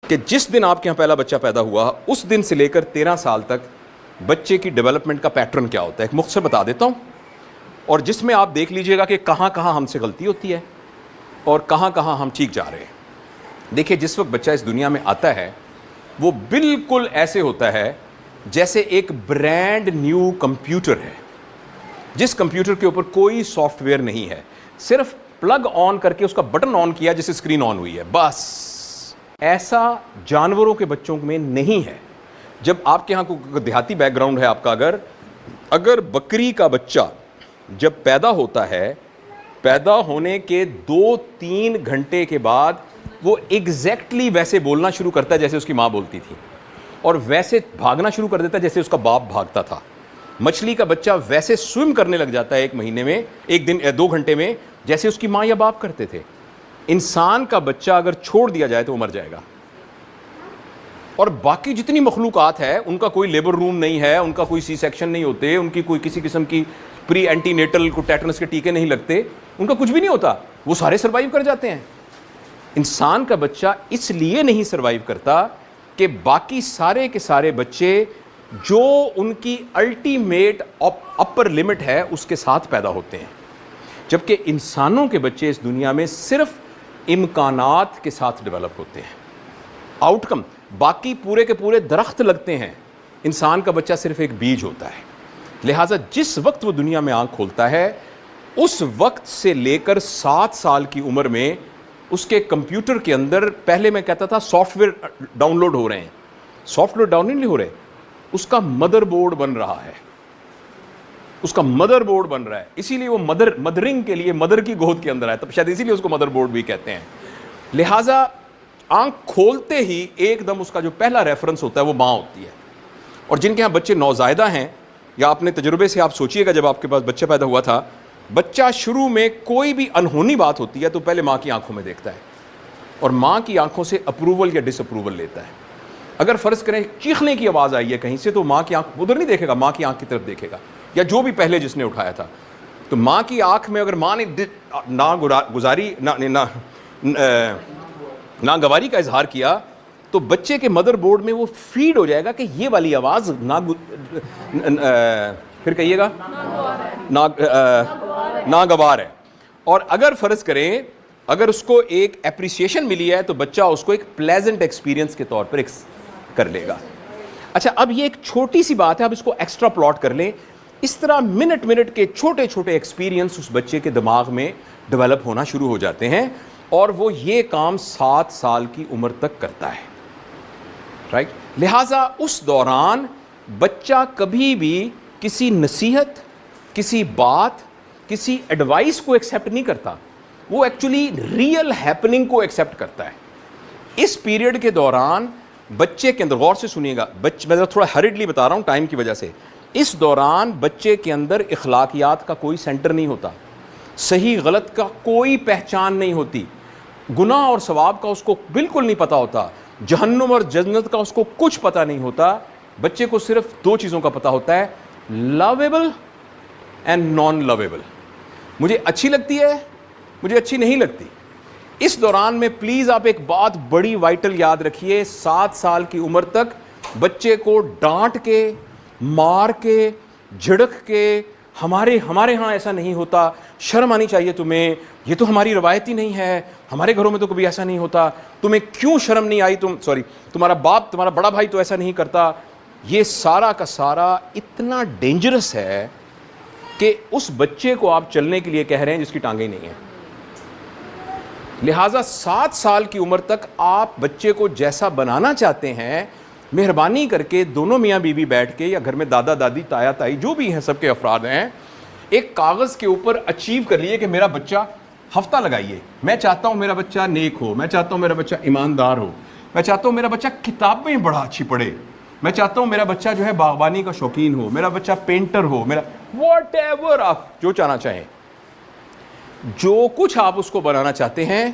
کہ جس دن آپ کے یہاں پہلا بچہ پیدا ہوا اس دن سے لے کر 13 سال تک بچے کی ڈیولپمنٹ کا پیٹرن کیا ہوتا ہے. ایک مختصر بتا دیتا ہوں, اور جس میں آپ دیکھ لیجئے گا کہ کہاں کہاں ہم سے غلطی ہوتی ہے اور کہاں کہاں ہم ٹھیک جا رہے ہیں. دیکھیے, جس وقت بچہ اس دنیا میں آتا ہے وہ بالکل ایسے ہوتا ہے جیسے ایک برانڈ نیو کمپیوٹر ہے, جس کمپیوٹر کے اوپر کوئی سافٹ ویئر نہیں ہے, صرف پلگ آن کر کے اس کا بٹن آن کیا جس سے اسکرین آن ہوئی ہے بس. ایسا جانوروں کے بچوں میں نہیں ہے. جب آپ کے ہاں کوئی دیہاتی بیک گراؤنڈ ہے آپ کا, اگر بکری کا بچہ جب پیدا ہوتا ہے, پیدا ہونے کے 2-3 گھنٹے کے بعد وہ ایگزیکٹلی ویسے بولنا شروع کرتا ہے جیسے اس کی ماں بولتی تھی, اور ویسے بھاگنا شروع کر دیتا ہے جیسے اس کا باپ بھاگتا تھا. مچھلی کا بچہ ویسے سوئم کرنے لگ جاتا ہے 1 مہینے میں, 1 دن 2 گھنٹے میں, جیسے اس کی ماں یا باپ کرتے تھے. انسان کا بچہ اگر چھوڑ دیا جائے تو وہ مر جائے گا. اور باقی جتنی مخلوقات ہے ان کا کوئی لیبر روم نہیں ہے, ان کا کوئی سی سیکشن نہیں ہوتے, ان کی کوئی کسی قسم کی پری اینٹی نیٹل کو ٹیٹنس کے ٹیکے نہیں لگتے, ان کا کچھ بھی نہیں ہوتا, وہ سارے سروائیو کر جاتے ہیں. انسان کا بچہ اس لیے نہیں سروائیو کرتا کہ باقی سارے کے سارے بچے جو ان کی الٹیمیٹ اپر لمٹ ہے اس کے ساتھ پیدا ہوتے ہیں, جبکہ انسانوں کے بچے اس دنیا میں صرف امکانات کے ساتھ ڈیولپ ہوتے ہیں. آؤٹ کم باقی پورے کے پورے درخت لگتے ہیں, انسان کا بچہ صرف ایک بیج ہوتا ہے. لہٰذا جس وقت وہ دنیا میں آنکھ کھولتا ہے اس وقت سے لے کر 7 سال کی عمر میں اس کے کمپیوٹر کے اندر, پہلے میں کہتا تھا سافٹ ویئر ڈاؤن لوڈ ہو رہے ہیں, سافٹ ویئر ڈاؤن نہیں ہو رہے, اس کا مدر بورڈ بن رہا ہے, اس کا مدر بورڈ بن رہا ہے. اسی لیے وہ مدرنگ کے لیے مدر کی گود کے اندر ہے, تب شاید اسی لیے اس کو مدر بورڈ بھی کہتے ہیں. لہٰذا آنکھ کھولتے ہی ایک دم اس کا جو پہلا ریفرنس ہوتا ہے وہ ماں ہوتی ہے. اور جن کے ہاں بچے نوزائیدہ ہیں, یا اپنے تجربے سے آپ سوچئے گا جب آپ کے پاس بچہ پیدا ہوا تھا, بچہ شروع میں کوئی بھی انہونی بات ہوتی ہے تو پہلے ماں کی آنکھوں میں دیکھتا ہے, اور ماں کی آنکھوں سے اپروول یا ڈس اپروول لیتا ہے. اگر فرض کریں چیخنے کی آواز آئی ہے کہیں سے تو ماں کی آنکھ ادھر نہیں دیکھے گا, ماں کی آنکھ کی طرف دیکھے گا, یا جو بھی پہلے جس نے اٹھایا تھا. تو ماں کی آنکھ میں اگر ماں نے ناگواری کا اظہار کیا تو بچے کے مدر بورڈ میں وہ فیڈ ہو جائے گا کہ یہ والی آواز پھر کہیے گا ناگوار ہے. اور اگر فرض کریں اگر اس کو ایک اپریسیشن ملی ہے تو بچہ اس کو ایک پلیزنٹ ایکسپیرینس کے طور پر کر لے گا. اچھا, اب یہ ایک چھوٹی سی بات ہے, اب اس کو ایکسٹرا پلاٹ کر لیں. اس طرح منٹ کے چھوٹے چھوٹے ایکسپیرینس اس بچے کے دماغ میں ڈیولپ ہونا شروع ہو جاتے ہیں, اور وہ یہ کام 7 سال کی عمر تک کرتا ہے, رائٹ. لہٰذا اس دوران بچہ کبھی بھی کسی نصیحت, کسی بات, کسی ایڈوائس کو ایکسیپٹ نہیں کرتا, وہ ایکچولی ریئل ہیپننگ کو ایکسیپٹ کرتا ہے. اس پیریڈ کے دوران بچے کے اندر, غور سے سنیے گا, میں تھوڑا ہریڈلی بتا رہا ہوں ٹائم کی وجہ سے, اس دوران بچے کے اندر اخلاقیات کا کوئی سینٹر نہیں ہوتا, صحیح غلط کا کوئی پہچان نہیں ہوتی, گناہ اور ثواب کا اس کو بالکل نہیں پتہ ہوتا, جہنم اور جنت کا اس کو کچھ پتہ نہیں ہوتا. بچے کو صرف 2 چیزوں کا پتہ ہوتا ہے, لویبل اینڈ نان لویبل. مجھے اچھی لگتی ہے, مجھے اچھی نہیں لگتی. اس دوران میں پلیز آپ ایک بات بڑی وائٹل یاد رکھیے, 7 سال کی عمر تک بچے کو ڈانٹ کے, مار کے, جھڑک کے, ہمارے ہاں ایسا نہیں ہوتا, شرم آنی چاہیے تمہیں, یہ تو ہماری روایت ہی نہیں ہے, ہمارے گھروں میں تو کبھی ایسا نہیں ہوتا, تمہیں کیوں شرم نہیں آئی, تمہارا باپ, تمہارا بڑا بھائی تو ایسا نہیں کرتا. یہ سارا کا سارا اتنا ڈینجرس ہے کہ اس بچے کو آپ چلنے کے لیے کہہ رہے ہیں جس کی ٹانگیں نہیں ہیں. لہٰذا 7 سال کی عمر تک آپ بچے کو جیسا بنانا چاہتے ہیں, مہربانی کر کے دونوں میاں بیوی بیٹھ کے, یا گھر میں دادا دادی تایا تائی جو بھی ہیں سب کے افراد ہیں, ایک کاغذ کے اوپر اچیو کر لیے کہ میرا بچہ, ہفتہ لگائیے, میں چاہتا ہوں میرا بچہ نیک ہو, میں چاہتا ہوں میرا بچہ ایماندار ہو, میں چاہتا ہوں میرا بچہ کتابیں بڑا اچھی پڑھے, میں چاہتا ہوں میرا بچہ جو ہے باغبانی کا شوقین ہو, میرا بچہ پینٹر ہو, میرا واٹ ایور آپ جو چاہنا چاہیں, جو کچھ آپ اس کو بنانا چاہتے ہیں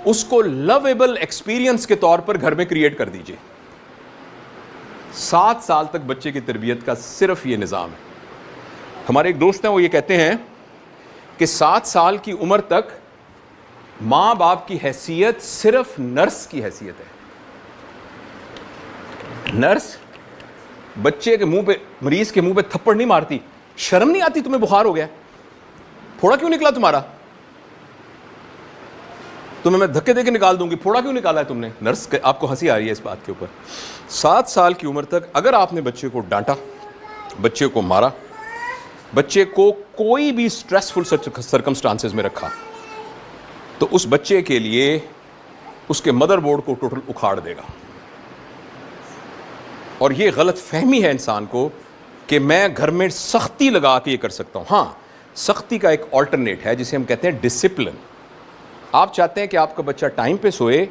اس کو لویبل ایکسپیرینس کے طور پر گھر میں کریٹ کر دیجئے. 7 سال تک بچے کی تربیت کا صرف یہ نظام ہے. ہمارے ایک دوست ہیں, وہ یہ کہتے ہیں کہ 7 سال کی عمر تک ماں باپ کی حیثیت صرف نرس کی حیثیت ہے. نرس بچے کے منہ پہ, مریض کے منہ پہ تھپڑ نہیں مارتی. شرم نہیں آتی تمہیں بخار ہو گیا, پھوڑا کیوں نکلا تمہارا؟ تمہیں میں دھکے دے کے نکال دوں گی, پھوڑا کیوں نکالا ہے تم نے؟ نرس آپ کو ہنسی آ رہی ہے اس بات کے اوپر. 7 سال کی عمر تک اگر آپ نے بچے کو ڈانٹا, بچے کو مارا, بچے کو کوئی بھی سٹریسفل سرکمسٹانسز میں رکھا, تو اس بچے کے لیے اس کے مدر بورڈ کو ٹوٹل اکھاڑ دے گا. اور یہ غلط فہمی ہے انسان کو کہ میں گھر میں سختی لگا کے یہ کر سکتا ہوں. ہاں, سختی کا ایک آلٹرنیٹ ہے جسے ہم کہتے ہیں ڈسپلن. آپ چاہتے ہیں کہ آپ کا بچہ ٹائم پہ سوئے.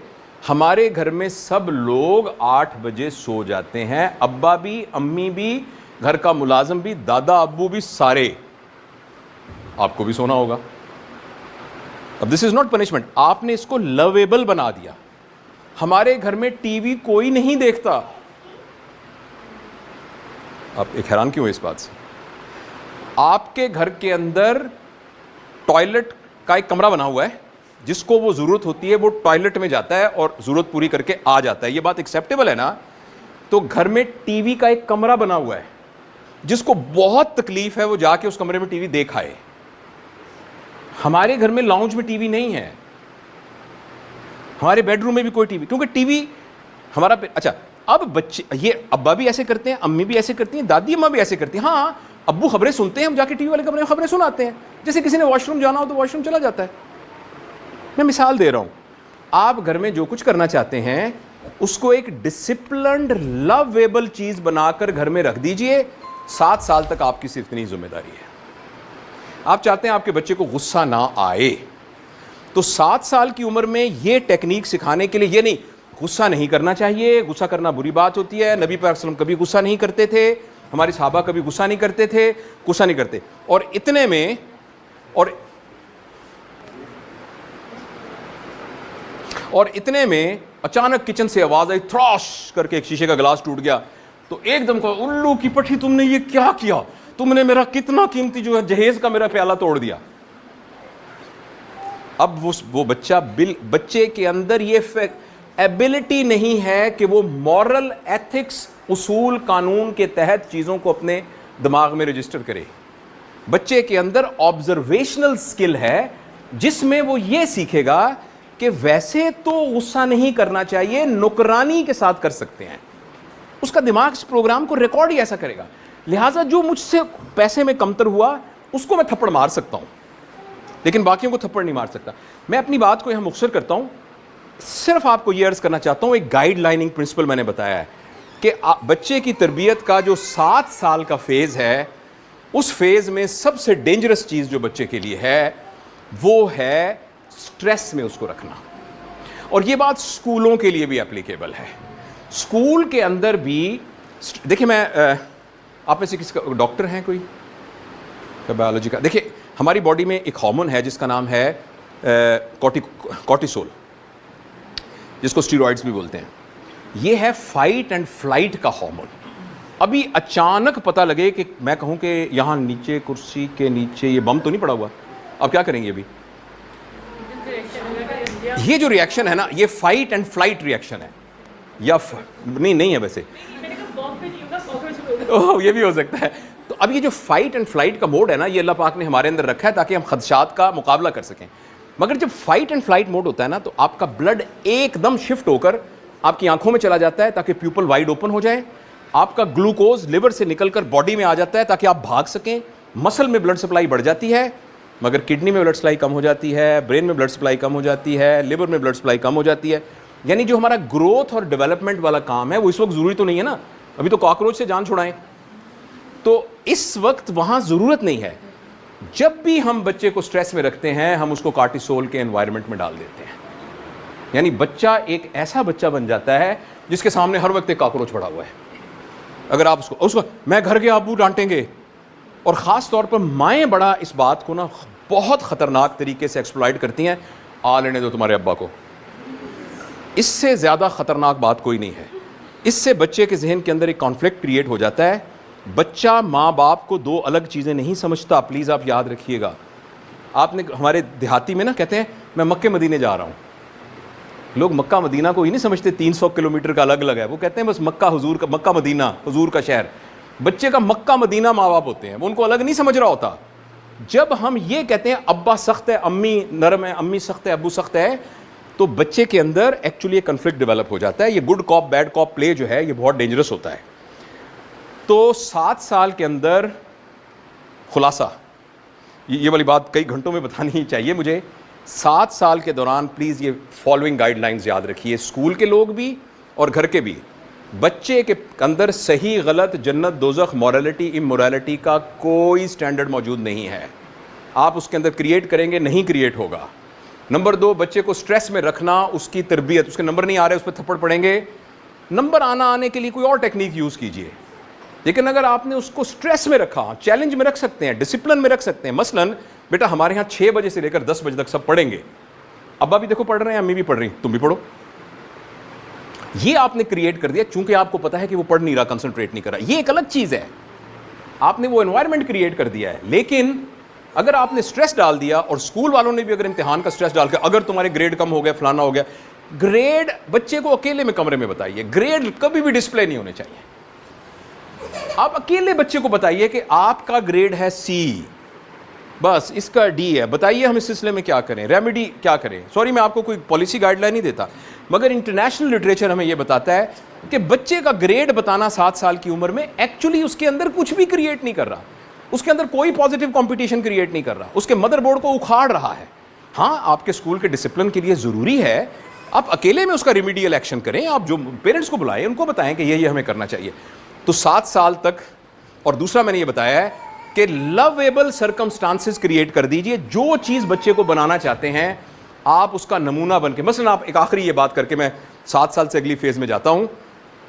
ہمارے گھر میں سب لوگ 8 بجے سو جاتے ہیں, ابا بھی, امی بھی, گھر کا ملازم بھی, دادا ابو بھی, سارے. آپ کو بھی سونا ہوگا. اب دس از ناٹ پنشمنٹ, آپ نے اس کو لویبل بنا دیا. ہمارے گھر میں ٹی وی کوئی نہیں دیکھتا. آپ ایک حیران کیوں ہے اس بات سے؟ آپ کے گھر کے اندر ٹوائلٹ کا ایک کمرہ بنا ہوا ہے, جس کو وہ ضرورت ہوتی ہے وہ ٹوائلٹ میں جاتا ہے اور ضرورت پوری کر کے آ جاتا ہے. یہ بات ایکسیپٹیبل ہے نا؟ تو گھر میں ٹی وی کا ایک کمرہ بنا ہوا ہے, جس کو بہت تکلیف ہے وہ جا کے اس کمرے میں ٹی وی دیکھ آئے. ہمارے گھر میں لاؤنج میں ٹی وی نہیں ہے, ہمارے بیڈ روم میں بھی کوئی ٹی وی, کیونکہ ٹی وی ہمارا. اچھا, اب بچے, یہ ابا بھی ایسے کرتے ہیں, امی بھی ایسے کرتی ہیں, دادی اماں بھی ایسے کرتی ہیں. ہاں, ابو خبریں سنتے ہیں, ہم جا کے ٹی وی والے کمرے میں خبریں سناتے ہیں. جیسے کسی نے واش روم جانا ہو تو واش روم چلا جاتا ہے. میں مثال دے رہا ہوں. آپ گھر میں جو کچھ کرنا چاہتے ہیں اس کو ایک ڈسپلنڈ لویبل چیز بنا کر گھر میں رکھ دیجئے. 7 سال تک آپ کی صرف اتنی ذمہ داری ہے. آپ چاہتے ہیں آپ کے بچے کو غصہ نہ آئے, تو 7 سال کی عمر میں یہ ٹیکنیک سکھانے کے لیے, یہ نہیں غصہ نہیں کرنا چاہیے, غصہ کرنا بری بات ہوتی ہے, نبی پاک صلی اللہ علیہ وسلم کبھی غصہ نہیں کرتے تھے, ہمارے صحابہ کبھی غصہ نہیں کرتے تھے, غصہ نہیں کرتے. اور اتنے میں اچانک کچن سے آواز آئی, تھراش کر کے ایک شیشے کا گلاس ٹوٹ گیا. تو ایک دم کہا, الو کی پٹھی, تم نے یہ کیا کیا؟ تم نے میرا کتنا قیمتی جو ہے جہیز کا میرا پیالہ توڑ دیا. اب وہ بچے کے اندر یہ ایبلٹی نہیں ہے کہ وہ مورل ایتھکس, اصول قانون کے تحت چیزوں کو اپنے دماغ میں رجسٹر کرے. بچے کے اندر آبزرویشنل سکل ہے, جس میں وہ یہ سیکھے گا کہ ویسے تو غصہ نہیں کرنا چاہیے, نکرانی کے ساتھ کر سکتے ہیں. اس کا دماغ اس پروگرام کو ریکارڈ ہی ایسا کرے گا. لہٰذا جو مجھ سے پیسے میں کمتر ہوا اس کو میں تھپڑ مار سکتا ہوں, لیکن باقیوں کو تھپڑ نہیں مار سکتا. میں اپنی بات کو یہاں مختصر کرتا ہوں. صرف آپ کو یہ عرض کرنا چاہتا ہوں, ایک گائیڈ لائننگ پرنسپل میں نے بتایا ہے کہ بچے کی تربیت کا جو 7 سال کا فیز ہے, اس فیز میں سب سے ڈینجرس چیز جو بچے کے لیے ہے وہ ہے سٹریس میں اس کو رکھنا. اور یہ بات سکولوں کے لیے بھی اپلیکیبل ہے. سکول کے اندر بھی دیکھیں, میں آپ میں سے کسی کا ڈاکٹر ہیں کوئی بایولوجی کا؟ دیکھیں, ہماری باڈی میں ایک ہارمون ہے جس کا نام ہے کورٹیسول, جس کو اسٹیرائڈز بھی بولتے ہیں. یہ ہے فائٹ اینڈ فلائٹ کا ہارمون. ابھی اچانک پتہ لگے کہ میں کہوں کہ یہاں نیچے کرسی کے نیچے یہ بم تو نہیں پڑا ہوا, آپ کیا کریں گے؟ ابھی یہ جو ریئیکشن ہے نا, یہ فائٹ اینڈ فلائٹ ریئیکشن ہے, یا نہیں ہے ویسے, یہ بھی ہو سکتا ہے. تو اب یہ جو فائٹ اینڈ فلائٹ کا موڈ ہے نا, یہ اللہ پاک نے ہمارے اندر رکھا ہے تاکہ ہم خدشات کا مقابلہ کر سکیں. مگر جب فائٹ اینڈ فلائٹ موڈ ہوتا ہے نا, تو آپ کا بلڈ ایک دم شفٹ ہو کر آپ کی آنکھوں میں چلا جاتا ہے تاکہ پیپل وائڈ اوپن ہو جائے. آپ کا گلوکوز لیور سے نکل کر باڈی میں آ جاتا ہے تاکہ آپ بھاگ سکیں. مسل میں بلڈ سپلائی بڑھ جاتی ہے, مگر کڈنی میں بلڈ سپلائی کم ہو جاتی ہے, برین میں بلڈ سپلائی کم ہو جاتی ہے, لیور میں بلڈ سپلائی کم ہو جاتی ہے. یعنی جو ہمارا گروتھ اور ڈیولپمنٹ والا کام ہے وہ اس وقت ضروری تو نہیں ہے نا, ابھی تو کاکروچ سے جان چھڑائیں, تو اس وقت وہاں ضرورت نہیں ہے. جب بھی ہم بچے کو سٹریس میں رکھتے ہیں, ہم اس کو کارٹیسول کے انوائرمنٹ میں ڈال دیتے ہیں. یعنی بچہ ایک ایسا بچہ بن جاتا ہے جس کے سامنے ہر وقت ایک کاکروچ پڑا ہوا ہے. اگر آپ اس کو میں گھر کے ابو ڈانٹیں گے, اور خاص طور پر مائیں بڑا اس بات کو نا بہت خطرناک طریقے سے ایکسپلائٹ کرتی ہیں, آ لینے دو تمہارے ابا کو. اس سے زیادہ خطرناک بات کوئی نہیں ہے. اس سے بچے کے ذہن کے اندر ایک کانفلکٹ کریٹ ہو جاتا ہے. بچہ ماں باپ کو 2 الگ چیزیں نہیں سمجھتا, پلیز آپ یاد رکھیے گا. آپ نے ہمارے دیہاتی میں نا کہتے ہیں میں مکے مدینے جا رہا ہوں, لوگ مکہ مدینہ کو ہی نہیں سمجھتے 300 کلومیٹر کا الگ الگ ہے, وہ کہتے ہیں بس مکہ حضور کا, مکہ مدینہ حضور کا شہر. بچے کا مکہ مدینہ ماں باپ ہوتے ہیں, وہ ان کو الگ نہیں سمجھ رہا ہوتا. جب ہم یہ کہتے ہیں ابا سخت ہے امی نرم ہے, امی سخت ہے ابو سخت ہے, تو بچے کے اندر ایکچولی یہ کنفلکٹ ڈیولپ ہو جاتا ہے. یہ گڈ کاپ بیڈ کاپ پلے جو ہے یہ بہت ڈینجرس ہوتا ہے. تو 7 سال کے اندر خلاصہ, یہ والی بات کئی گھنٹوں میں بتانی ہی چاہیے مجھے. 7 سال کے دوران پلیز یہ فالوئنگ گائیڈ لائنز یاد رکھیے, اسکول کے لوگ بھی اور گھر کے بھی. بچے کے اندر صحیح غلط, جنت دوزخ, مورالٹی امورالٹی کا کوئی سٹینڈرڈ موجود نہیں ہے. آپ اس کے اندر کریٹ کریں گے نہیں کریٹ ہوگا. نمبر 2, بچے کو سٹریس میں رکھنا, اس کی تربیت, اس کے نمبر نہیں آ رہے اس پہ تھپڑ پڑیں گے, نمبر آنے کے لیے کوئی اور ٹیکنیک یوز کیجئے. لیکن اگر آپ نے اس کو سٹریس میں رکھا, چیلنج میں رکھ سکتے ہیں, ڈسپلن میں رکھ سکتے ہیں. مثلاً بیٹا ہمارے ہاں 6 بجے سے لے کر 10 بجے تک سب پڑھیں گے, ابا بھی دیکھو پڑھ رہے ہیں, امی بھی پڑھ رہی ہیں, تم بھی پڑھو. یہ آپ نے کریٹ کر دیا, چونکہ آپ کو پتا ہے کہ وہ پڑھ نہیں رہا, کنسنٹریٹ نہیں کر رہا, یہ ایک الگ چیز ہے, آپ نے وہ انوائرمنٹ کریٹ کر دیا ہے. لیکن اگر آپ نے سٹریس ڈال دیا, اور اسکول والوں نے بھی اگر امتحان کا سٹریس ڈال کے, اگر تمہارے گریڈ کم ہو گیا فلانا ہو گیا, گریڈ بچے کو اکیلے میں کمرے میں بتائیے, گریڈ کبھی بھی ڈسپلے نہیں ہونے چاہیے. آپ اکیلے بچے کو بتائیے کہ آپ کا گریڈ ہے سی, بس اس کا ڈی ہے, بتائیے ہم اس سلسلے میں کیا کریں, ریمیڈی کیا کریں. سوری میں آپ کو کوئی پالیسی گائیڈ لائن نہیں دیتا, مگر انٹرنیشنل لٹریچر ہمیں یہ بتاتا ہے کہ بچے کا گریڈ بتانا 7 سال کی عمر میں ایکچولی اس کے اندر کچھ بھی کریٹ نہیں کر رہا, اس کے اندر کوئی پازیٹیو کمپٹیشن کریٹ نہیں کر رہا, اس کے مدر بورڈ کو اکھاڑ رہا ہے. ہاں آپ کے اسکول کے ڈسپلن کے لیے ضروری ہے آپ اکیلے میں اس کا ریمیڈیل ایکشن کریں, آپ جو پیرنٹس کو بلائیں ان کو بتائیں کہ یہ ہمیں کرنا چاہیے. تو 7 سال تک. اور دوسرا میں نے یہ بتایا ہے کہ لویبل سرکمسٹانسز کریٹ کر دیجئے, جو چیز بچے کو بنانا چاہتے ہیں آپ اس کا نمونہ بن کے. مثلا آپ ایک آخری یہ بات کر کے میں 7 سال سے اگلی فیز میں جاتا ہوں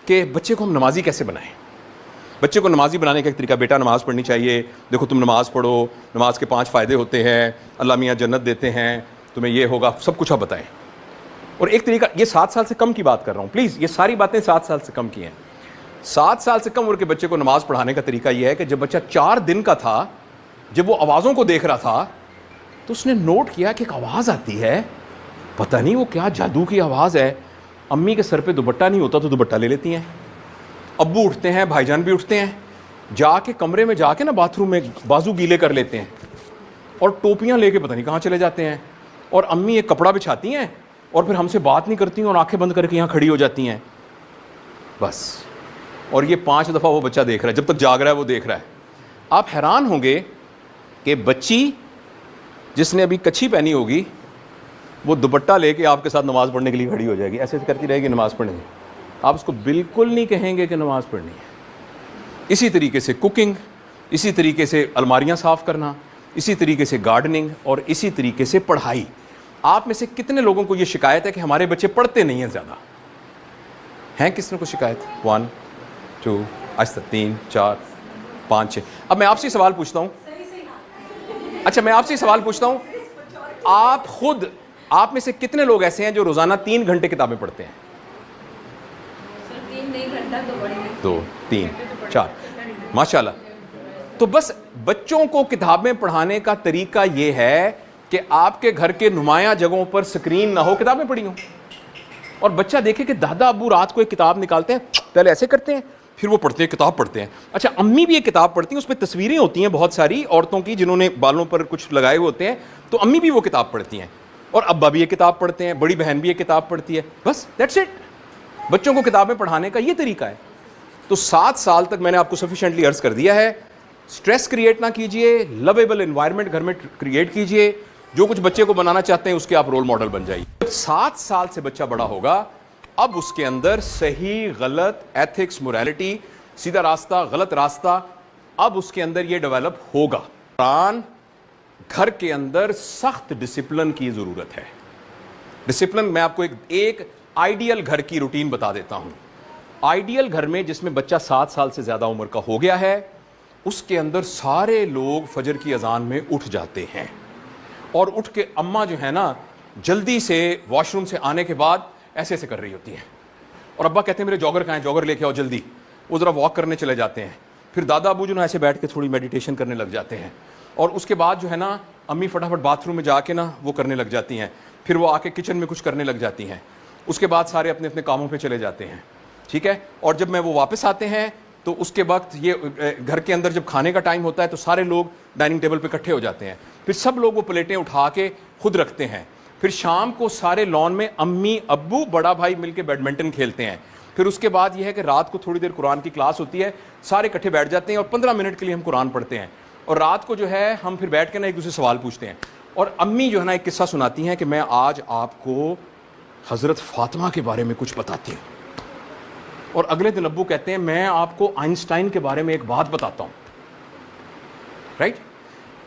کہ بچے کو ہم نمازی کیسے بنائیں. بچے کو نمازی بنانے کا ایک طریقہ, بیٹا نماز پڑھنی چاہیے, دیکھو تم نماز پڑھو, نماز کے 5 فائدے ہوتے ہیں, اللہ میاں جنت دیتے ہیں, تمہیں یہ ہوگا, سب کچھ آپ بتائیں. اور ایک طریقہ, یہ 7 سال سے کم کی بات کر رہا ہوں پلیز, یہ ساری باتیں 7 سال سے کم کی ہیں. 7 سال سے کم عمر کے بچے کو نماز پڑھانے کا طریقہ یہ ہے کہ جب بچہ 4 دن کا تھا, جب وہ آوازوں کو دیکھ رہا تھا, تو اس نے نوٹ کیا کہ ایک آواز آتی ہے, پتہ نہیں وہ کیا جادو کی آواز ہے. امی کے سر پہ دوپٹہ نہیں ہوتا تو دوپٹہ لے لیتی ہیں, ابو اٹھتے ہیں, بھائی جان بھی اٹھتے ہیں, جا کے کمرے میں جا کے نا باتھ روم میں بازو گیلے کر لیتے ہیں, اور ٹوپیاں لے کے پتہ نہیں کہاں چلے جاتے ہیں, اور امی ایک کپڑا بچھاتی ہیں, اور پھر ہم سے بات نہیں کرتی ہیں, اور آنکھیں بند کر کے یہاں کھڑی ہو جاتی ہیں بس. اور یہ 5 دفعہ وہ بچہ دیکھ رہا ہے, جب تک جاگ رہا ہے وہ دیکھ رہا ہے. آپ حیران ہوں گے کہ بچی جس نے ابھی کچھی پہنی ہوگی وہ دوپٹہ لے کے آپ کے ساتھ نماز پڑھنے کے لیے کھڑی ہو جائے گی, ایسے کرتی رہے گی نماز پڑھنے کی. آپ اس کو بالکل نہیں کہیں گے کہ نماز پڑھنی ہے. اسی طریقے سے کوکنگ, اسی طریقے سے الماریاں صاف کرنا, اسی طریقے سے گارڈننگ, اور اسی طریقے سے پڑھائی. آپ میں سے کتنے لوگوں کو یہ شکایت ہے کہ ہمارے بچے پڑھتے نہیں ہیں زیادہ؟ ہیں کس نے کو شکایت؟ 1 2 آج تک 3 4 5 6. اب میں آپ سے سوال پوچھتا ہوں, اچھا میں آپ سے سوال پوچھتا ہوں, آپ خود آپ میں سے کتنے لوگ ایسے ہیں جو روزانہ 3 گھنٹے کتابیں پڑھتے ہیں؟ 2 3 4 ماشاءاللہ. تو بس بچوں کو کتابیں پڑھانے کا طریقہ یہ ہے کہ آپ کے گھر کے نمایاں جگہوں پر سکرین نہ ہو, کتابیں پڑھی ہوں, اور بچہ دیکھے کہ دادا ابو رات کو ایک کتاب نکالتے ہیں, پہلے ایسے کرتے ہیں پھر وہ پڑھتے ہیں, کتاب پڑھتے ہیں. اچھا امی بھی ایک کتاب پڑھتی ہیں, اس پہ تصویریں ہوتی ہیں بہت ساری عورتوں کی جنہوں نے بالوں پر کچھ لگائے ہوتے ہیں, تو امی بھی وہ کتاب پڑھتی ہیں, اور ابا بھی ایک کتاب پڑھتے ہیں, بڑی بہن بھی ایک کتاب پڑھتی ہے, بس دیٹس اٹ. بچوں کو کتابیں پڑھانے کا یہ طریقہ ہے. تو 7 سال تک میں نے آپ کو سفیشینٹلی عرض کر دیا ہے, سٹریس کریٹ نہ کیجئے, لویبل انوائرمنٹ گھر میں کریٹ کیجئے, جو کچھ بچے کو بنانا چاہتے ہیں اس کے آپ رول ماڈل بن جائیے. 7 سال سے بچہ بڑا ہوگا, اب اس کے اندر صحیح غلط, ایتھکس, موریلٹی, سیدھا راستہ غلط راستہ, اب اس کے اندر یہ ڈیولپ ہوگا. گھر کے اندر سخت ڈسپلن کی ضرورت ہے. ڈسپلن میں آپ کو ایک آئیڈیل گھر کی روٹین بتا دیتا ہوں. آئیڈیل گھر میں جس میں بچہ 7 سال سے زیادہ عمر کا ہو گیا ہے, اس کے اندر سارے لوگ فجر کی اذان میں اٹھ جاتے ہیں, اور اٹھ کے اماں جو ہے نا جلدی سے واش روم سے آنے کے بعد ایسے ایسے کر رہی ہوتی ہیں, اور ابا کہتے ہیں میرے جاگر کہاں ہے, جاگر لے کے آؤ جلدی, وہ ذرا واک کرنے چلے جاتے ہیں. پھر دادا ابو جو نا ایسے بیٹھ کے تھوڑی میڈیٹیشن کرنے لگ جاتے ہیں, اور اس کے بعد جو ہے نا امی فٹافٹ باتھ روم میں جا کے نا وہ کرنے لگ جاتی ہیں, پھر وہ آ کے کچن میں کچھ کرنے لگ جاتی ہیں. اس کے بعد سارے اپنے اپنے کاموں پہ چلے جاتے ہیں, ٹھیک ہے. اور جب میں وہ واپس آتے ہیں تو اس کے وقت یہ گھر کے اندر جب کھانے کا ٹائم ہوتا ہے تو سارے لوگ ڈائننگ ٹیبل پہ اکٹھے ہو جاتے ہیں, پھر سب لوگ وہ پلیٹیں اٹھا کے خود رکھتے ہیں. پھر شام کو سارے لان میں امی ابو بڑا بھائی مل کے بیڈمنٹن کھیلتے ہیں. پھر اس کے بعد یہ ہے کہ رات کو تھوڑی دیر قرآن کی کلاس ہوتی ہے, سارے اکٹھے بیٹھ جاتے ہیں اور 15 منٹ کے لیے ہم قرآن پڑھتے ہیں. اور رات کو جو ہے ہم پھر بیٹھ کے نا ایک دوسرے سوال پوچھتے ہیں. اور امی جو ہے نا ایک قصہ سناتی ہیں کہ میں آج آپ کو حضرت فاطمہ کے بارے میں کچھ بتاتی ہوں. اور اگلے دن ابو کہتے ہیں میں آپ کو آئنسٹائن کے بارے میں ایک بات بتاتا ہوں, رائٹ.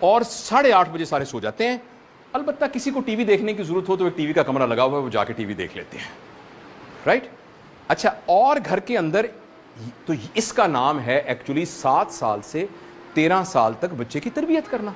اور 8:30 بجے سارے سو جاتے ہیں. البتہ کسی کو ٹی وی دیکھنے کی ضرورت ہو تو ایک ٹی وی کا کمرہ لگا ہوا ہے, وہ جا کے ٹی وی دیکھ لیتے ہیں, رائٹ. اچھا, اور گھر کے اندر تو اس کا نام ہے ایکچولی 7 سال سے 13 سال تک بچے کی تربیت کرنا,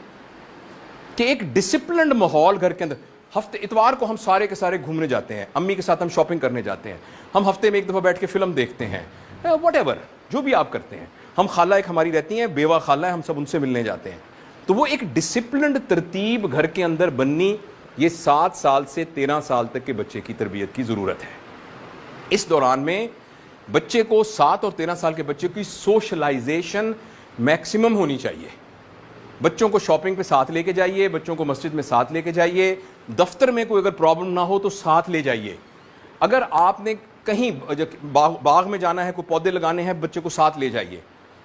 کہ ایک ڈسپلنڈ ماحول گھر کے اندر. ہفتے اتوار کو ہم سارے کے سارے گھومنے جاتے ہیں, امی کے ساتھ ہم شاپنگ کرنے جاتے ہیں, ہم ہفتے میں ایک دفعہ بیٹھ کے فلم دیکھتے ہیں, واٹ ایور جو بھی آپ کرتے ہیں. ہم خالہ ایک ہماری رہتی ہیں, بیوہ خالہ ہے, ہم سب ان سے ملنے جاتے ہیں. تو وہ ایک ڈسپلنڈ ترتیب گھر کے اندر بننی, یہ 7 سال سے 13 سال تک کے بچے کی تربیت کی ضرورت ہے. اس دوران میں بچے کو 7 اور 13 سال کے بچے کی سوشلائزیشن میکسیمم ہونی چاہیے. بچوں کو شاپنگ پہ ساتھ لے کے جائیے, بچوں کو مسجد میں ساتھ لے کے جائیے, دفتر میں کوئی اگر پرابلم نہ ہو تو ساتھ لے جائیے. اگر آپ نے کہیں باغ میں جانا ہے, کوئی پودے لگانے ہیں, بچے کو ساتھ لے جائیے.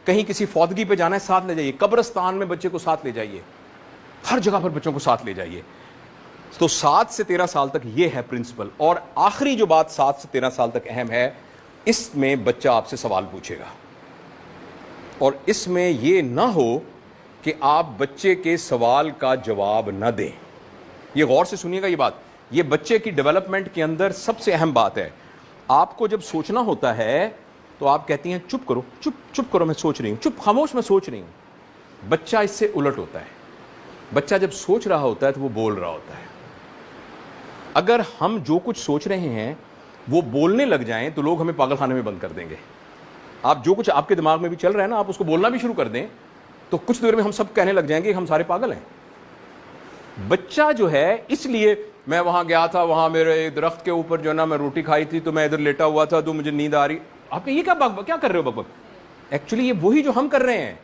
کہیں کسی فوتگی پہ جانا ہے, ساتھ لے جائیے. قبرستان میں بچے کو ساتھ لے جائیے. ہر جگہ پر بچوں کو ساتھ لے جائیے. تو 7 سے 13 سال تک یہ ہے پرنسپل. اور آخری جو بات 7 سے 13 سال تک اہم ہے, اس میں بچہ آپ سے سوال پوچھے گا, اور اس میں یہ نہ ہو کہ آپ بچے کے سوال کا جواب نہ دیں. یہ غور سے سنیے گا یہ بات, یہ بچے کی ڈیولپمنٹ کے اندر سب سے اہم بات ہے. آپ کو جب سوچنا ہوتا ہے تو آپ کہتی ہیں چپ کرو, چپ کرو, میں سوچ رہی ہوں, چپ خاموش, میں سوچ رہی ہوں. بچہ اس سے الٹ ہوتا ہے. بچہ جب سوچ رہا ہوتا ہے تو وہ بول رہا ہوتا ہے. اگر ہم جو کچھ سوچ رہے ہیں وہ بولنے لگ جائیں تو لوگ ہمیں پاگل خانے میں بند کر دیں گے. آپ جو کچھ آپ کے دماغ میں بھی چل رہا ہے نا, آپ اس کو بولنا بھی شروع کر دیں تو کچھ دیر میں ہم سب کہنے لگ جائیں گے کہ ہم سارے پاگل ہیں. بچہ جو ہے, اس لیے میں وہاں گیا تھا, وہاں میرے درخت کے اوپر جو ہے نا میں روٹی کھائی تھی تو میں ادھر لیٹا ہوا تھا تو مجھے نیند آ رہی. آپ یہ کیا کر رہے ہو بک. ایکچولی یہ وہی جو ہم کر رہے ہیں,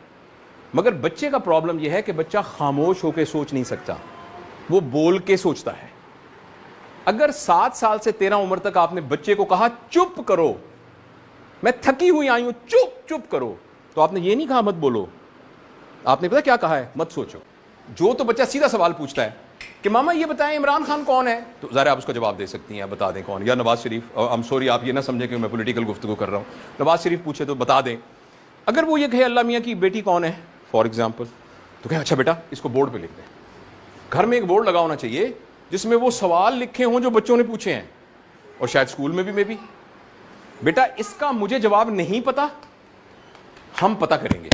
مگر بچے کا پرابلم یہ ہے کہ بچہ خاموش ہو کے سوچ نہیں سکتا, وہ بول کے سوچتا ہے. اگر 7 سال سے 13 عمر تک آپ نے بچے کو کہا چپ کرو, میں تھکی ہوئی آئی ہوں, چپ کرو, تو آپ نے یہ نہیں کہا مت بولو, آپ نے پتا کیا کہا ہے, مت سوچو. جو تو بچہ سیدھا سوال پوچھتا ہے کہ ماما یہ بتائیں عمران خان کون ہے, تو ظاہر آپ اس کا جواب دے سکتی ہیں, بتا دیں کون, یا نواز شریف. I'm sorry, آپ یہ نہ سمجھیں کہ میں پولیٹیکل گفتگو کر رہا ہوں. نواز شریف پوچھے تو بتا دیں. اگر وہ یہ کہے اللہ میاں کی بیٹی کون ہے فار ایگزامپل, تو کہیں اچھا بیٹا اس کو بورڈ پہ لکھ دیں. گھر میں ایک بورڈ لگا ہونا چاہیے جس میں وہ سوال لکھے ہوں جو بچوں نے پوچھے ہیں, اور شاید اسکول میں بھی بیٹا اس کا مجھے جواب نہیں پتا, ہم پتہ کریں گے,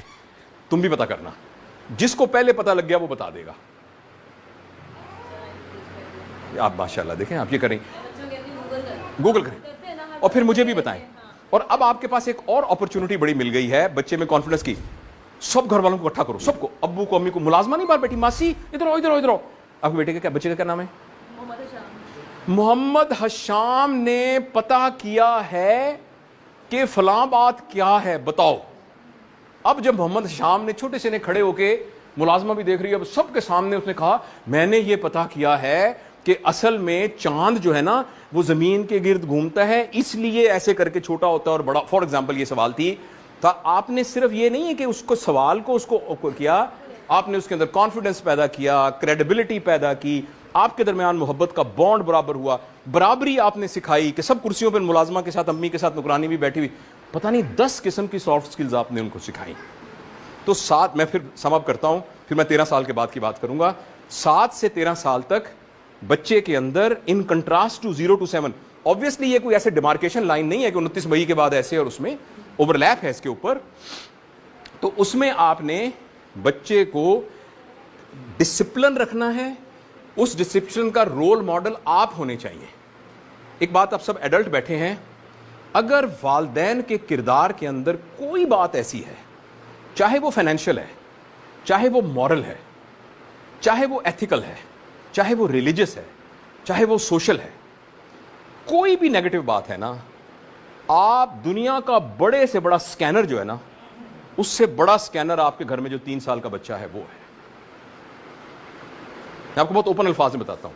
تم بھی پتہ کرنا. جس کو پہلے پتہ لگ گیا وہ بتا دے گا. آپ ماشاءاللہ دیکھیں, آپ یہ کریں, گوگل کریں اور پھر مجھے بھی بتائیں. اور اب آپ کے پاس ایک اور اپرچونٹی بڑی مل گئی ہے بچے میں کانفیڈنس کی. سب گھر والوں کو اکٹھا کرو, سب کو, ابو کو, امی کو. ملازمہ نہیں بات بیٹی, ماسی ادھر آؤ. آپ کے بیٹے کا کیا, بچے کا کیا نام ہے؟ محمد حشام نے پتہ کیا ہے کہ فلاں بات کیا ہے, بتاؤ. اب جب محمد حشام نے چھوٹے سے نے کھڑے ہو کے, ملازمہ بھی دیکھ رہی ہے, اب سب کے سامنے اس نے کہا میں نے یہ پتہ کیا ہے کہ اصل میں چاند جو ہے نا وہ زمین کے گرد گھومتا ہے, اس لیے ایسے کر کے چھوٹا ہوتا ہے اور بڑا. فار ایگزامپل یہ سوال تھی, تو آپ نے صرف یہ نہیں ہے کہ اس کو سوال کو اس کو کیا, آپ نے اس کے اندر کانفیڈنس پیدا کیا, کریڈیبلٹی پیدا کی, آپ کے درمیان محبت کا بانڈ برابر ہوا, برابری آپ نے سکھائی کہ سب کرسیوں پر ملازمہ کے ساتھ, امی کے ساتھ نوکرانی بھی بیٹھی ہوئی, پتہ نہیں 10 قسم کی سافٹ سکلز آپ نے ان کو سکھائی. تو 7, میں پھر سم اپ کرتا ہوں, پھر میں 13 سال کے بعد کی بات کروں گا. 7 سے 13 سال تک بچے کے اندر in contrast to 0 to 7, obviously یہ کوئی ایسے ڈیمارکیشن لائن نہیں ہے کہ 29 مئی کے بعد ایسے, اور اس میں اوور لیپ ہے اس کے اوپر. تو اس میں آپ نے بچے کو ڈسپلن رکھنا ہے, اس ڈسپلن کا رول ماڈل آپ ہونے چاہیے. ایک بات, آپ سب ایڈلٹ بیٹھے ہیں, اگر والدین کے کردار کے اندر کوئی بات ایسی ہے, چاہے وہ فائنینشیل ہے, چاہے وہ مورل ہے, چاہے وہ ایتھیکل ہے, چاہے وہ ریلیجس ہے, چاہے وہ سوشل ہے, کوئی بھی نیگیٹو بات ہے نا, آپ دنیا کا بڑے سے بڑا سکینر جو ہے نا, اس سے بڑا سکینر آپ کے گھر میں جو 3 سال کا بچہ ہے وہ ہے. میں آپ کو بہت اوپن الفاظ میں بتاتا ہوں,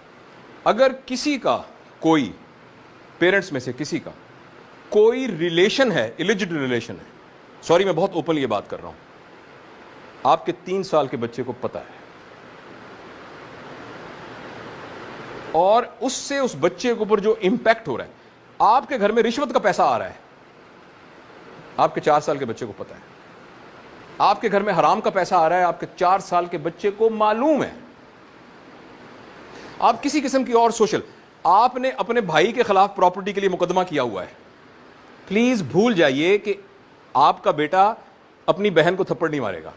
اگر کسی کا کوئی پیرنٹس میں سے کسی کا کوئی ریلیشن ہے, ایلیجڈ ریلیشن ہے, سوری میں بہت اوپن یہ بات کر رہا ہوں, آپ کے 3 سال کے بچے کو پتا ہے, اور اس سے اس بچے کے اوپر جو امپیکٹ ہو رہا ہے, آپ کے گھر میں رشوت کا پیسہ آ رہا ہے, آپ کے 4 سال کے بچے کو پتا ہے, آپ کے گھر میں حرام کا پیسہ آ رہا ہے, آپ کے 4 سال کے بچے کو معلوم ہے, آپ کسی قسم کی اور سوشل, آپ نے اپنے بھائی کے خلاف پراپرٹی کے لیے مقدمہ کیا ہوا ہے, پلیز بھول جائیے کہ آپ کا بیٹا اپنی بہن کو تھپڑ نہیں مارے گا,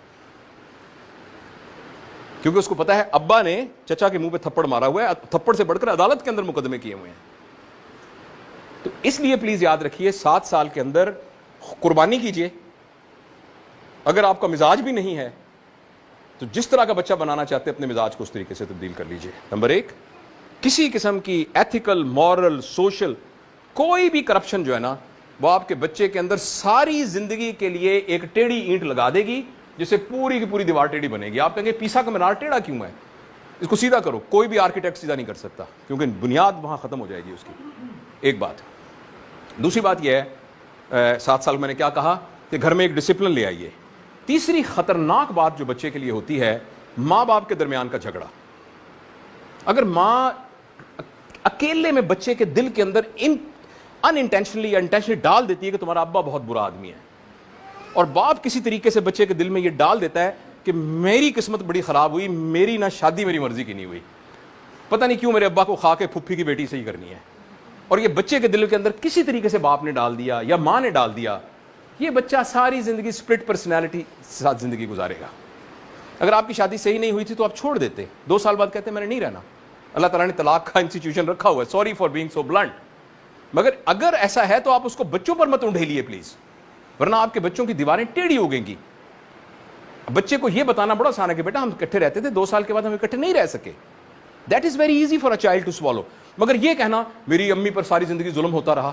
کیونکہ اس کو پتا ہے ابا نے چچا کے منہ پہ تھپڑ مارا ہوا ہے, تھپڑ سے بڑھ کر عدالت کے اندر مقدمے کیے ہوئے ہیں. تو اس لیے پلیز یاد رکھیے 7 سال کے اندر قربانی کیجئے. اگر آپ کا مزاج بھی نہیں ہے تو جس طرح کا بچہ بنانا چاہتے ہیں اپنے مزاج کو اس طریقے سے تبدیل کر لیجئے. نمبر 1, کسی قسم کی ایتھیکل, مورل, سوشل کوئی بھی کرپشن جو ہے نا, وہ آپ کے بچے کے اندر ساری زندگی کے لیے ایک ٹیڑھی اینٹ لگا دے گی جس سے پوری کی پوری دیوار ٹیڑھی بنے گی. آپ کہیں گے پیسا کا مینار ٹیڑھا کیوں ہے, اس کو سیدھا کرو. کوئی بھی آرکیٹیکٹ سیدھا نہیں کر سکتا, کیونکہ بنیاد وہاں ختم ہو جائے گی اس کی. ایک بات. دوسری بات یہ ہے, 7 سال میں نے کیا کہا کہ گھر میں ایک ڈسپلن لے آئیے. تیسری خطرناک بات جو بچے کے لیے ہوتی ہے, ماں باپ کے درمیان کا جھگڑا. اگر ماں اکیلے میں بچے کے دل کے اندر ان انٹینشنلی یا انٹینشنلی ڈال دیتی ہے کہ تمہارا ابا بہت برا آدمی ہے, اور باپ کسی طریقے سے بچے کے دل میں یہ ڈال دیتا ہے کہ میری قسمت بڑی خراب ہوئی, میری نہ شادی میری مرضی کی نہیں ہوئی, پتہ نہیں کیوں میرے ابا کو خا کے پھپھی کی بیٹی سے ہی کرنی ہے, اور یہ بچے کے دل کے اندر کسی طریقے سے باپ نے ڈال دیا یا ماں نے ڈال دیا, یہ بچہ ساری زندگی سپلٹ پرسنالٹی ساتھ زندگی گزارے گا. اگر آپ کی شادی صحیح نہیں ہوئی تھی تو آپ چھوڑ دیتے, 2 سال بعد کہتے میں نے نہیں رہنا. اللہ تعالیٰ نے طلاق کا انسٹیٹیوشن رکھا ہوا ہے, sorry for being so blunt, مگر اگر ایسا ہے تو آپ اس کو بچوں پر مت انڈھیلیے پلیز, ورنہ آپ کے بچوں کی دیواریں ٹیڑھی ہو گئیں گی. بچے کو یہ بتانا بڑا آسان ہے کہ بیٹا ہم اکٹھے رہتے تھے, 2 سال کے بعد ہم اکٹھے نہیں رہ سکے. That is very easy for a child to swallow. مگر یہ کہنا میری امی پر ساری زندگی ظلم ہوتا رہا,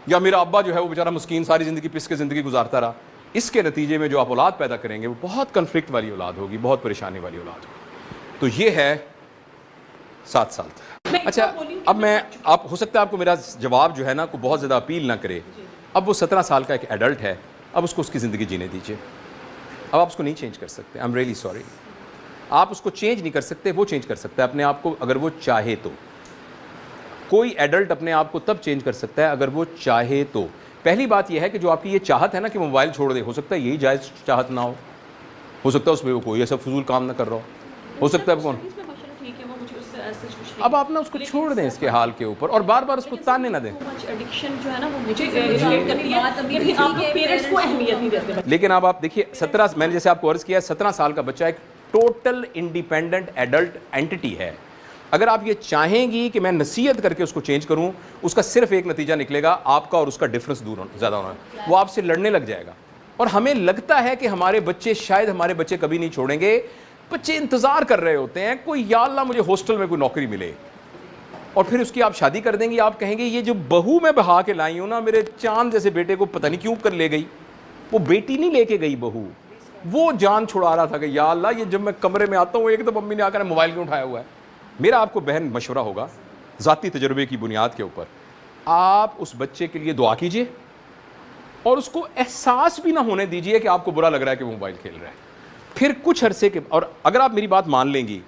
یا میرا ابا جو ہے وہ بیچارہ مسکین ساری زندگی پس کے زندگی گزارتا رہا, اس کے نتیجے میں جو آپ اولاد پیدا کریں گے وہ بہت کنفلکٹ والی اولاد ہوگی, بہت پریشانی والی اولاد ہوگی. تو یہ ہے 7 سال تک. اچھا, اب میں آپ ہو سکتا ہے آپ کو میرا جواب جو ہے نا کو بہت زیادہ اپیل نہ کرے. اب وہ 17 سال کا ایک ایڈلٹ ہے, اب اس کو اس کی زندگی جینے دیجیے. اب آپ اس کو نہیں چینج کر سکتے, آئی ایم ریئلی سوری. آپ اس کو چینج نہیں کر سکتے, وہ چینج کر سکتا ہے اپنے آپ کو اگر وہ چاہے تو. کوئی ایڈلٹ اپنے آپ کو تب چینج کر سکتا ہے اگر وہ چاہے تو. پہلی بات یہ ہے کہ جو آپ کی یہ چاہت ہے نا کہ موبائل چھوڑ دے, ہو سکتا ہے یہی جائز چاہت نہ ہو سکتا ہے اس میں وہ کوئی ایسا فضول کام نہ کر رہا ہو سکتا ہے کون. اب آپ نا اس کو چھوڑ دیں اس کے حال کے اوپر, اور بار بار اس کو تانے نہ دیں. لیکن اب آپ دیکھیے 17, میں نے جیسے آپ کو عرض کیا 17 سال کا بچہ ایک ٹوٹل انڈیپینڈنٹ ایڈلٹ اینٹی ہے. اگر آپ یہ چاہیں گی کہ میں نصیحت کر کے اس کو چینج کروں, اس کا صرف ایک نتیجہ نکلے گا, آپ کا اور اس کا ڈفرنس دور زیادہ ہونا, وہ آپ سے لڑنے لگ جائے گا. اور ہمیں لگتا ہے کہ ہمارے بچے, شاید ہمارے بچے کبھی نہیں چھوڑیں گے. بچے انتظار کر رہے ہوتے ہیں کوئی, یا اللہ مجھے ہاسٹل میں کوئی نوکری ملے, اور پھر اس کی آپ شادی کر دیں گے. آپ کہیں گے یہ جو بہو میں بہا کے لائی ہوں نا میرے چاند جیسے بیٹے کو پتہ نہیں کیوں کر لے گئی. وہ بیٹی نہیں لے کے گئی بہو, وہ جان چھڑا رہا تھا کہ یا اللہ یہ جب میں کمرے میں آتا ہوں ایک دم امی نے آ کر موبائل کیوں اٹھایا ہوا ہے. میرا آپ کو بہن مشورہ ہوگا ذاتی تجربے کی بنیاد کے اوپر, آپ اس بچے کے لیے دعا کیجئے اور اس کو احساس بھی نہ ہونے دیجئے کہ آپ کو برا لگ رہا ہے کہ وہ موبائل کھیل رہا ہے. پھر کچھ عرصے کے, اور اگر آپ میری بات مان لیں گی,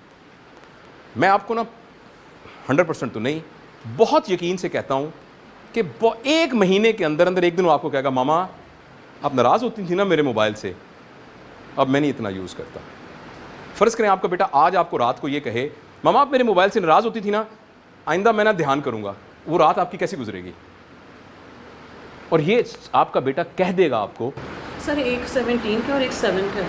میں آپ کو نا 100% تو نہیں, بہت یقین سے کہتا ہوں کہ 1 مہینے کے اندر اندر ایک دن وہ آپ کو کہے گا ماما آپ ناراض ہوتی تھی نا میرے موبائل سے, اب میں نہیں اتنا یوز کرتا. فرض کریں آپ کا بیٹا آج آپ کو رات کو یہ کہے ماما آپ میرے موبائل سے ناراض ہوتی تھی نا, آئندہ میں نا دھیان کروں گا. وہ رات آپ کی کیسی گزرے گی؟ اور یہ آپ کا بیٹا کہہ دے گا آپ کو. سر ایک 17 کا اور ایک 7 کا,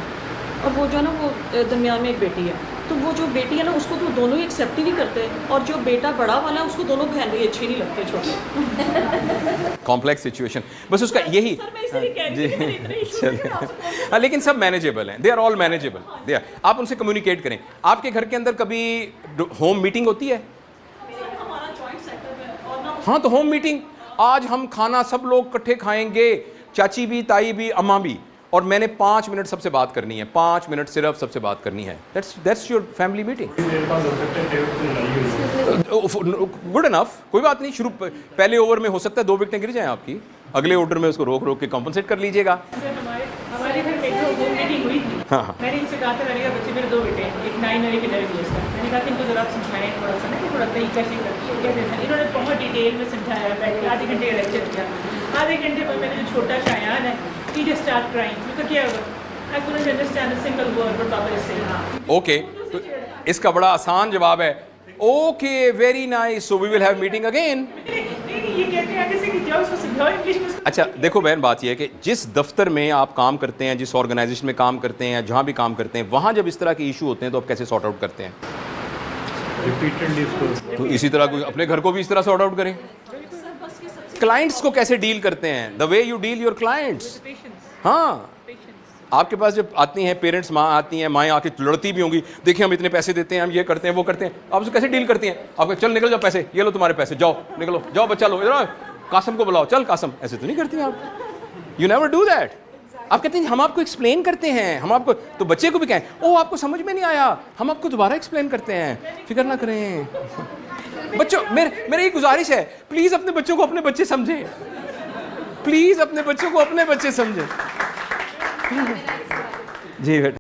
اور وہ جو ہے نا وہ درمیان میں ایک بیٹی ہے, تو وہ جو بیٹی ہے نا اس کو تو دونوں ہی ایکسیپٹ ہی نہیں کرتے, اور جو بیٹا بڑا والا ہے اس کو دونوں بہن بھائی اچھی نہیں لگتے چھوٹے. کمپلیکس سچویشن, بس اس کا یہی. لیکن سب مینیجیبل ہیں, دے آر آل مینیجیبل. آپ ان سے کمیونیکیٹ کریں. آپ کے گھر کے اندر کبھی ہوم میٹنگ ہوتی ہے؟ ہاں تو ہوم میٹنگ, آج ہم کھانا سب لوگ کٹھے کھائیں گے, چاچی بھی, تائی بھی, اماں بھی, اور میں نے 5 منٹ سب سے بات کرنی ہے, 5 منٹ صرف سب سے بات کرنی ہے. That's your family meeting. Good enough, کوئی بات نہیں, شروع پہلے اوور میں ہو سکتا ہے 2 وکٹیں گر جائیں آپ کی, اگلے اوور میں اس کو روک کے کمپنسیٹ کر لیجیے گا. ہمارے گھر میں ایک ہوم میٹنگ ہوئی تھی, میں نے ان سے کہا تھا, میں نے کہا بچے میرے 2 بیٹے ہیں, ایک 9 اور ایک 11 ایئرس کا, میں نے کہا کہ ان کو ذرا سمجھائیں تھوڑا سا نا کہ تھوڑا طریقہ سے کیسے. انہوں نے بہت ڈیٹیل میں سمجھایا, بیٹھ کے آدھے گھنٹے کا لیکچر کیا. آدھے گھنٹے میں نے جو چھوٹا شایان ہے, he just start crying. میں کہا کیا ہوا, I couldn't understand a single word what Papa is saying. Okay, تو اس کا بڑا آسان جواب ہے okay, very nice, so we will have meeting again. یہ کہتے ہیں جیسے کہ جاؤ اس کو سمجھاؤ انگلش میں. اچھا دیکھو بہن, بات یہ ہے کہ جس دفتر میں آپ کام کرتے ہیں, جس آرگنائزیشن میں کام کرتے ہیں, جہاں بھی کام کرتے ہیں, وہاں جب اس طرح کے ایشو ہوتے ہیں تو آپ کیسے سارٹ آؤٹ کرتے ہیں؟ تو اسی طرح اپنے گھر کو بھی اس طرح سارٹ آؤٹ کریں. کلائنٹس کو کیسے ڈیل کرتے ہیں؟ The way you deal your clients. ہاں, آپ کے پاس جب آتی ہیں پیرنٹس, ماں آتی ہیں, مائیں آ کے لڑتی بھی ہوں گی, دیکھیں ہم اتنے پیسے دیتے ہیں, ہم یہ کرتے ہیں, وہ کرتے ہیں, آپ اسے کیسے ڈیل کرتی ہیں؟ آپ کو چل نکل جاؤ پیسے, یہ لو تمہارے پیسے, جاؤ نکلو, جاؤ بچہ لو, ادھر قاسم کو بلاؤ, چل قاسم, ایسے تو نہیں کرتی ہیں آپ. You never do that. آپ کہتے ہیں ہم آپ کو ایکسپلین کرتے ہیں, ہم آپ کو, تو بچے کو بھی کہیں او آپ کو سمجھ میں نہیں آیا, ہم آپ کو دوبارہ ایکسپلین کرتے ہیں, فکر نہ کریں. بچوں میری ایک گزارش ہے, پلیز اپنے بچوں کو اپنے بچے سمجھیں, پلیز اپنے بچوں کو اپنے بچے سمجھیں. جی بیٹا.